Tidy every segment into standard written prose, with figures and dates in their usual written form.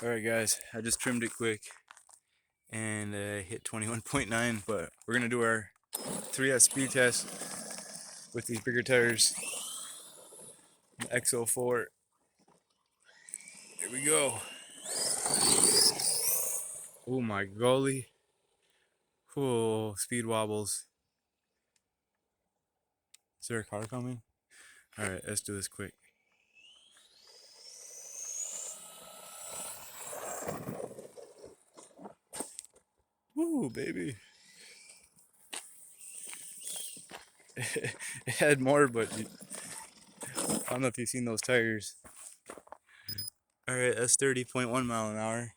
Alright guys, I just trimmed it quick and hit 21.9, but we're going to do our 3S speed test with these bigger tires, the X04. Here we go. Oh my golly. Oh, speed wobbles. Is there a car coming? Alright, let's do this quick. Woo, baby. It had more, but I don't know if you've seen those tires. Alright, that's 30.1 mile an hour.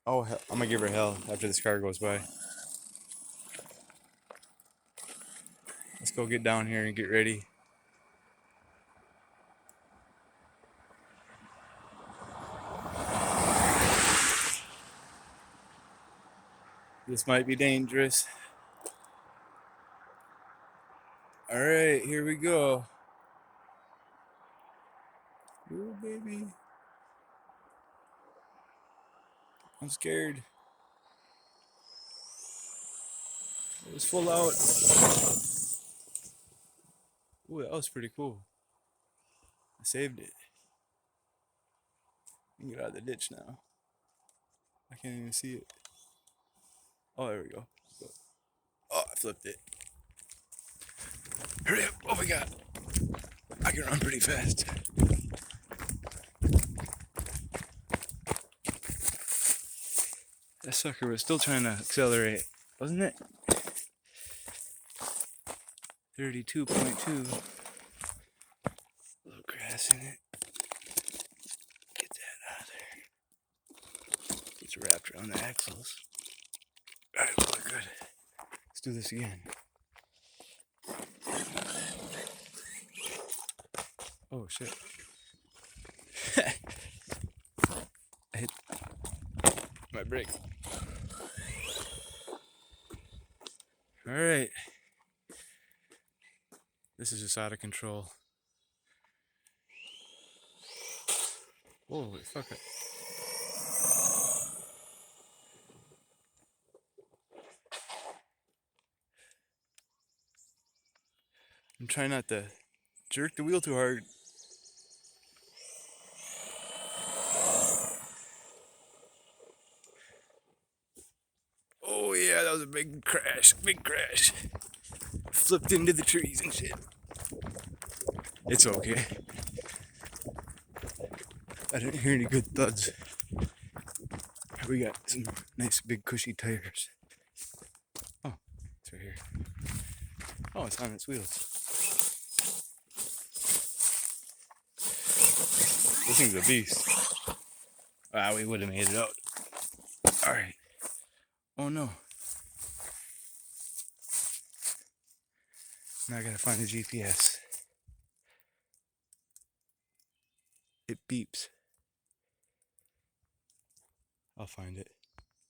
Oh, I'm gonna give her hell after this car goes by. Let's go get down here and get ready. This might be dangerous. Alright, here we go. Ooh, baby. I'm scared. It was full out. Ooh, that was pretty cool. I saved it. I can get out of the ditch now. I can't even see it. Oh, there we go. Oh, I flipped it. Hurry up. Oh my god. I can run pretty fast. That sucker was still trying to accelerate, wasn't it? 32.2. Little grass in it. Get that out of there. It's wrapped around the axles. Alright, well, good. Let's do this again. Oh shit. I hit my brake. Alright. This is just out of control. Holy fuck it. I'm trying not to jerk the wheel too hard. Oh yeah, that was a big crash, Flipped into the trees and shit. It's okay. I didn't hear any good thuds. We got some nice big cushy tires. Oh, it's right here. Oh, it's on its wheels. This thing's a beast. Ah, we would have made it out. Alright. Oh no. Now I gotta find the GPS. It beeps. I'll find it.